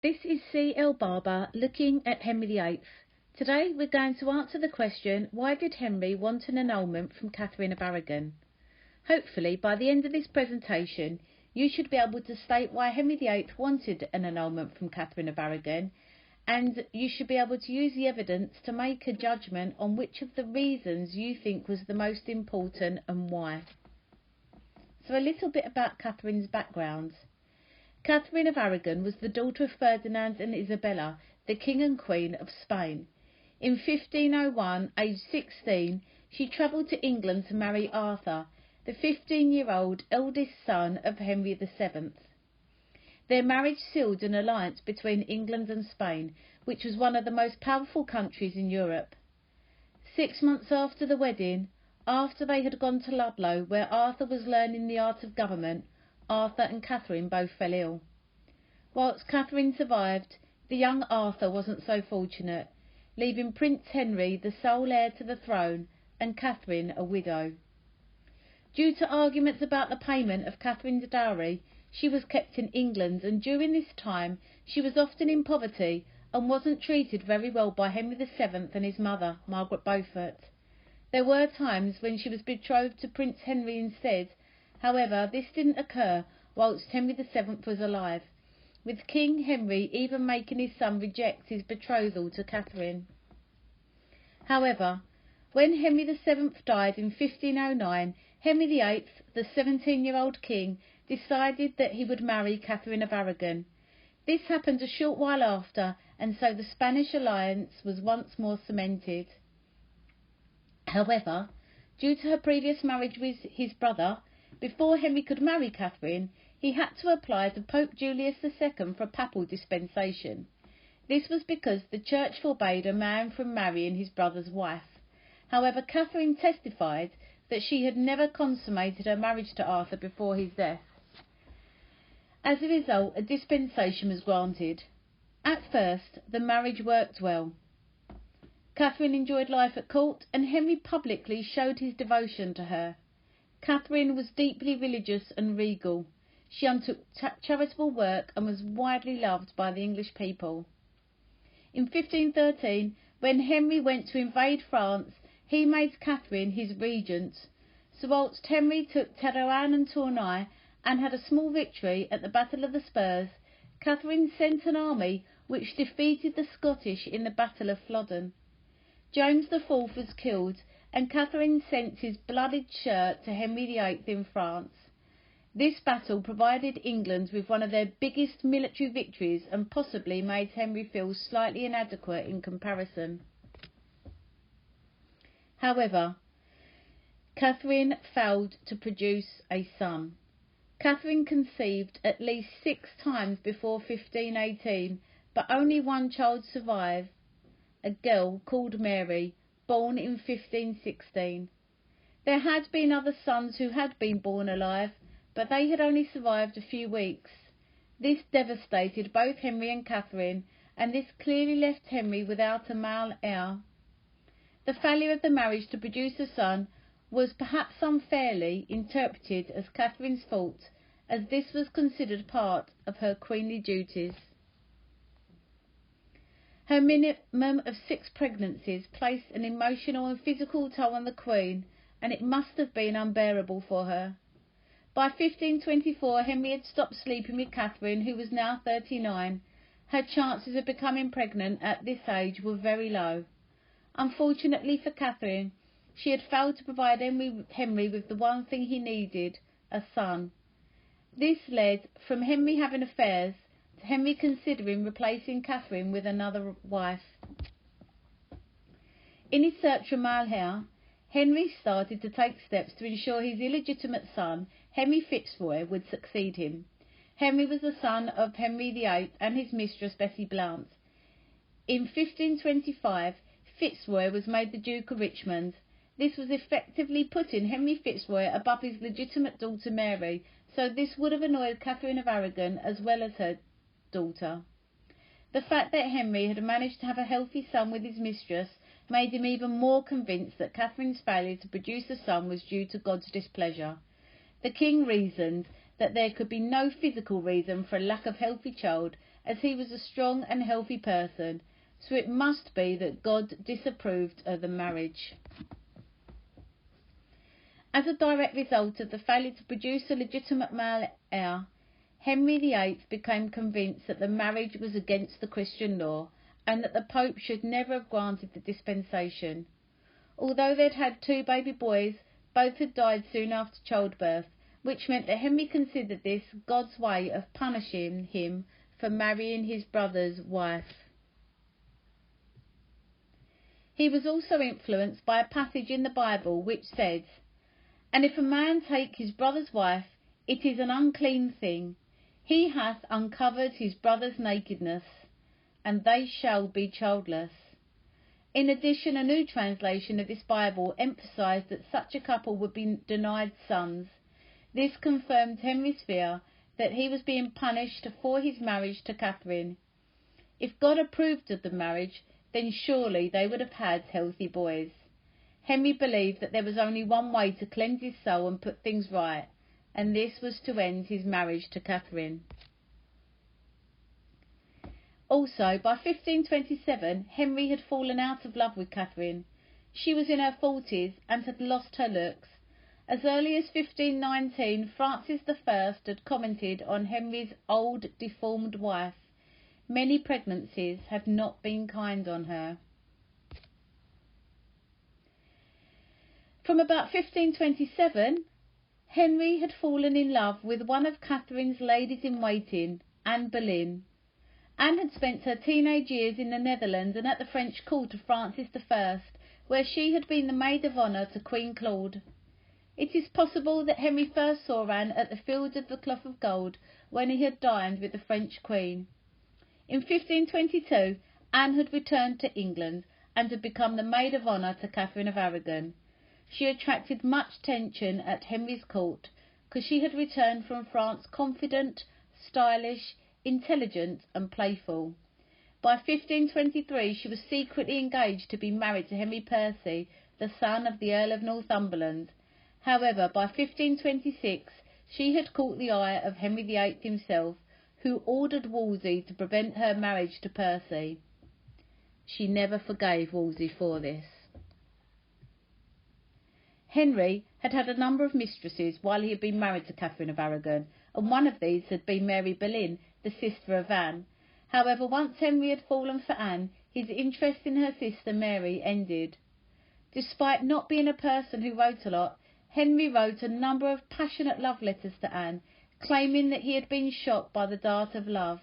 This is C.L. Barber looking at Henry VIII. Today we're going to answer the question, why did Henry want an annulment from Catherine of Aragon? Hopefully by the end of this presentation you should be able to state why Henry VIII wanted an annulment from Catherine of Aragon, and you should be able to use the evidence to make a judgment on which of the reasons you think was the most important and why. So a little bit about Catherine's background. Catherine of Aragon was the daughter of Ferdinand and Isabella, the King and Queen of Spain. In 1501, aged 16, she travelled to England to marry Arthur, the 15-year-old eldest son of Henry VII. Their marriage sealed an alliance between England and Spain, which was one of the most powerful countries in Europe. 6 months after the wedding, after they had gone to Ludlow, where Arthur was learning the art of government, Arthur and Catherine both fell ill. Whilst Catherine survived, the young Arthur wasn't so fortunate, leaving Prince Henry the sole heir to the throne and Catherine a widow. Due to arguments about the payment of Catherine's dowry, she was kept in England, and during this time she was often in poverty and wasn't treated very well by Henry VII and his mother, Margaret Beaufort. There were times when she was betrothed to Prince Henry instead. However, this didn't occur whilst Henry VII was alive, with King Henry even making his son reject his betrothal to Catherine. However, when Henry VII died in 1509, Henry VIII, the 17-year-old king, decided that he would marry Catherine of Aragon. This happened a short while after, and so the Spanish alliance was once more cemented. However, due to her previous marriage with his brother, before Henry could marry Catherine, he had to apply to Pope Julius II for a papal dispensation. This was because the church forbade a man from marrying his brother's wife. However, Catherine testified that she had never consummated her marriage to Arthur before his death. As a result, a dispensation was granted. At first, the marriage worked well. Catherine enjoyed life at court, and Henry publicly showed his devotion to her. Catherine was deeply religious and regal. She undertook charitable work and was widely loved by the English people. In 1513, when Henry went to invade France, he made Catherine his regent. So whilst Henry took Terouanne and Tournai and had a small victory at the Battle of the Spurs, Catherine sent an army which defeated the Scottish in the Battle of Flodden. James IV was killed, and Catherine sent his blooded shirt to Henry VIII in France. This battle provided England with one of their biggest military victories and possibly made Henry feel slightly inadequate in comparison. However, Catherine failed to produce a son. Catherine conceived at least 6 times before 1518, but only one child survived, a girl called Mary, born in 1516. There had been other sons who had been born alive, but they had only survived a few weeks. This devastated both Henry and Catherine, and this clearly left Henry without a male heir. The failure of the marriage to produce a son was perhaps unfairly interpreted as Catherine's fault, as this was considered part of her queenly duties. Her minimum of 6 pregnancies placed an emotional and physical toll on the Queen, and it must have been unbearable for her. By 1524, Henry had stopped sleeping with Catherine, who was now 39. Her chances of becoming pregnant at this age were very low. Unfortunately for Catherine, she had failed to provide Henry with the one thing he needed, a son. This led from Henry having affairs to Henry considering replacing Catherine with another wife. In his search for male heir, Henry started to take steps to ensure his illegitimate son, Henry Fitzroy, would succeed him. Henry was the son of Henry VIII and his mistress Bessie Blount. In 1525, Fitzroy was made the Duke of Richmond. This was effectively putting Henry Fitzroy above his legitimate daughter Mary, so this would have annoyed Catherine of Aragon as well as her daughter. The fact that Henry had managed to have a healthy son with his mistress made him even more convinced that Catherine's failure to produce a son was due to God's displeasure. The king reasoned that there could be no physical reason for a lack of healthy child, as he was a strong and healthy person, so it must be that God disapproved of the marriage. As a direct result of the failure to produce a legitimate male heir, Henry VIII became convinced that the marriage was against the Christian law and that the Pope should never have granted the dispensation. Although they'd had 2 baby boys, both had died soon after childbirth, which meant that Henry considered this God's way of punishing him for marrying his brother's wife. He was also influenced by a passage in the Bible which says, "And if a man take his brother's wife, it is an unclean thing. He hath uncovered his brother's nakedness, and they shall be childless." In addition, a new translation of this Bible emphasised that such a couple would be denied sons. This confirmed Henry's fear that he was being punished for his marriage to Catherine. If God approved of the marriage, then surely they would have had healthy boys. Henry believed that there was only one way to cleanse his soul and put things right, and this was to end his marriage to Catherine. Also, by 1527, Henry had fallen out of love with Catherine. She was in her 40s and had lost her looks. As early as 1519, Francis I had commented on Henry's old, deformed wife. "Many pregnancies have not been kind on her." From about 1527, Henry had fallen in love with one of Catherine's ladies-in-waiting, Anne Boleyn. Anne had spent her teenage years in the Netherlands and at the French court of Francis I, where she had been the maid of honour to Queen Claude. It is possible that Henry first saw Anne at the Field of the Cloth of Gold when he had dined with the French Queen. In 1522, Anne had returned to England and had become the maid of honour to Catherine of Aragon. She attracted much attention at Henry's court because she had returned from France confident, stylish, intelligent and playful. By 1523 she was secretly engaged to be married to Henry Percy, the son of the Earl of Northumberland. However, by 1526 she had caught the eye of Henry VIII himself, who ordered Wolsey to prevent her marriage to Percy. She never forgave Wolsey for this. Henry had had a number of mistresses while he had been married to Catherine of Aragon, and one of these had been Mary Boleyn, the sister of Anne. However, once Henry had fallen for Anne, his interest in her sister Mary ended. Despite not being a person who wrote a lot, Henry wrote a number of passionate love letters to Anne, claiming that he had been shot by the dart of love.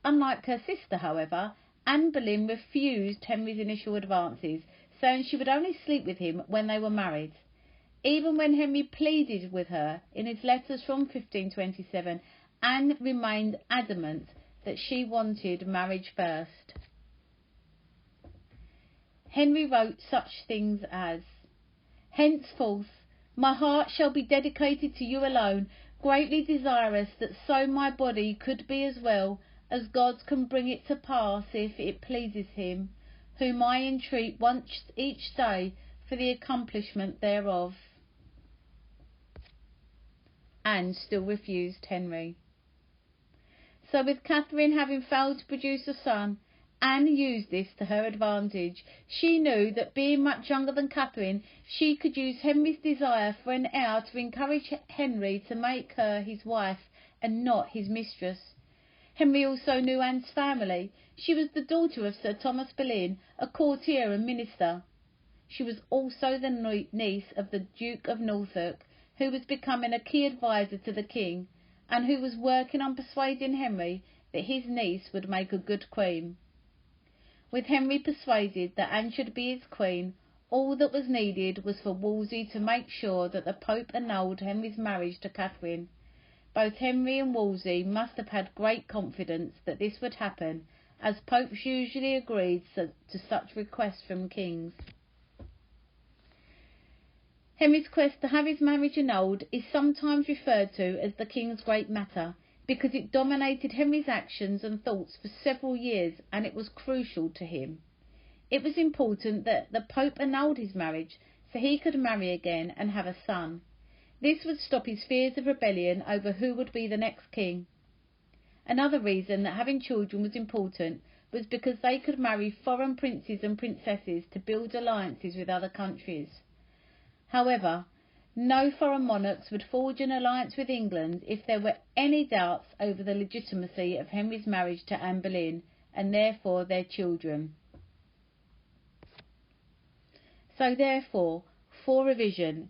Unlike her sister, however, Anne Boleyn refused Henry's initial advances, saying she would only sleep with him when they were married. Even when Henry pleaded with her in his letters from 1527, Anne remained adamant that she wanted marriage first. Henry wrote such things as, "Henceforth my heart shall be dedicated to you alone, greatly desirous that so my body could be as well as God can bring it to pass if it pleases him, whom I entreat once each day for the accomplishment thereof." Anne still refused Henry. So with Catherine having failed to produce a son, Anne used this to her advantage. She knew that being much younger than Catherine, she could use Henry's desire for an heir to encourage Henry to make her his wife and not his mistress. Henry also knew Anne's family. She was the daughter of Sir Thomas Boleyn, a courtier and minister. She was also the niece of the Duke of Norfolk, who was becoming a key adviser to the king, and who was working on persuading Henry that his niece would make a good queen. With Henry persuaded that Anne should be his queen, all that was needed was for Wolsey to make sure that the Pope annulled Henry's marriage to Catherine. Both Henry and Wolsey must have had great confidence that this would happen, as popes usually agreed to such requests from kings. Henry's quest to have his marriage annulled is sometimes referred to as the King's Great Matter, because it dominated Henry's actions and thoughts for several years, and it was crucial to him. It was important that the Pope annulled his marriage so he could marry again and have a son. This would stop his fears of rebellion over who would be the next king. Another reason that having children was important was because they could marry foreign princes and princesses to build alliances with other countries. However, no foreign monarchs would forge an alliance with England if there were any doubts over the legitimacy of Henry's marriage to Anne Boleyn, and therefore their children. So therefore, for revision,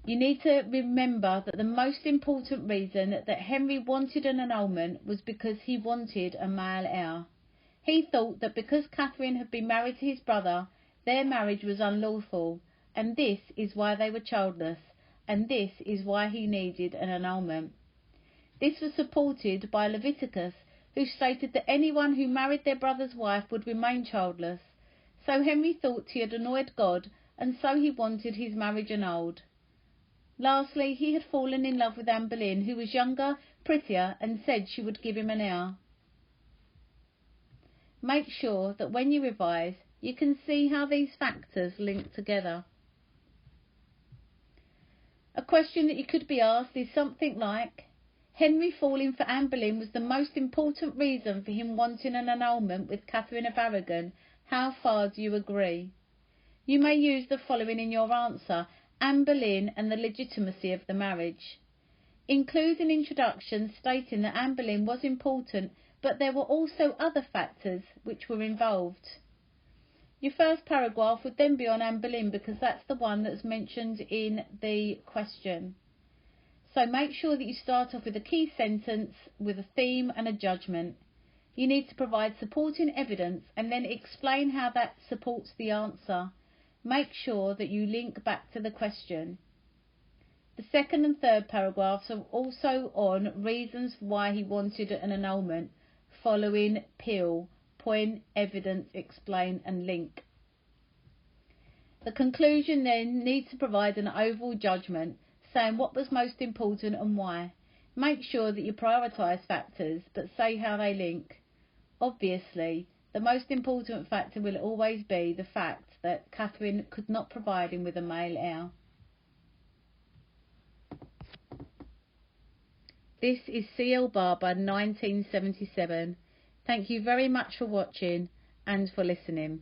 you need to remember that the most important reason that Henry wanted an annulment was because he wanted a male heir. He thought that because Catherine had been married to his brother, their marriage was unlawful, and this is why they were childless, and this is why he needed an annulment. This was supported by Leviticus, who stated that anyone who married their brother's wife would remain childless. So Henry thought he had annoyed God, and so he wanted his marriage annulled. Lastly, he had fallen in love with Anne Boleyn, who was younger, prettier, and said she would give him an heir. Make sure that when you revise, you can see how these factors link together. A question that you could be asked is something like, Henry falling for Anne Boleyn was the most important reason for him wanting an annulment with Catherine of Aragon. How far do you agree? You may use the following in your answer: Anne Boleyn and the legitimacy of the marriage. Include an introduction stating that Anne Boleyn was important, but there were also other factors which were involved. Your first paragraph would then be on Anne Boleyn because that's the one that's mentioned in the question. So make sure that you start off with a key sentence with a theme and a judgment. You need to provide supporting evidence and then explain how that supports the answer. Make sure that you link back to the question. The second and third paragraphs are also on reasons why he wanted an annulment, following Peel: point, evidence, explain and link. The conclusion then needs to provide an overall judgment, saying what was most important and why. Make sure that you prioritise factors, but say how they link. Obviously, the most important factor will always be the fact that Catherine could not provide him with a male heir. This is C.L. Barber, 1977. Thank you very much for watching and for listening.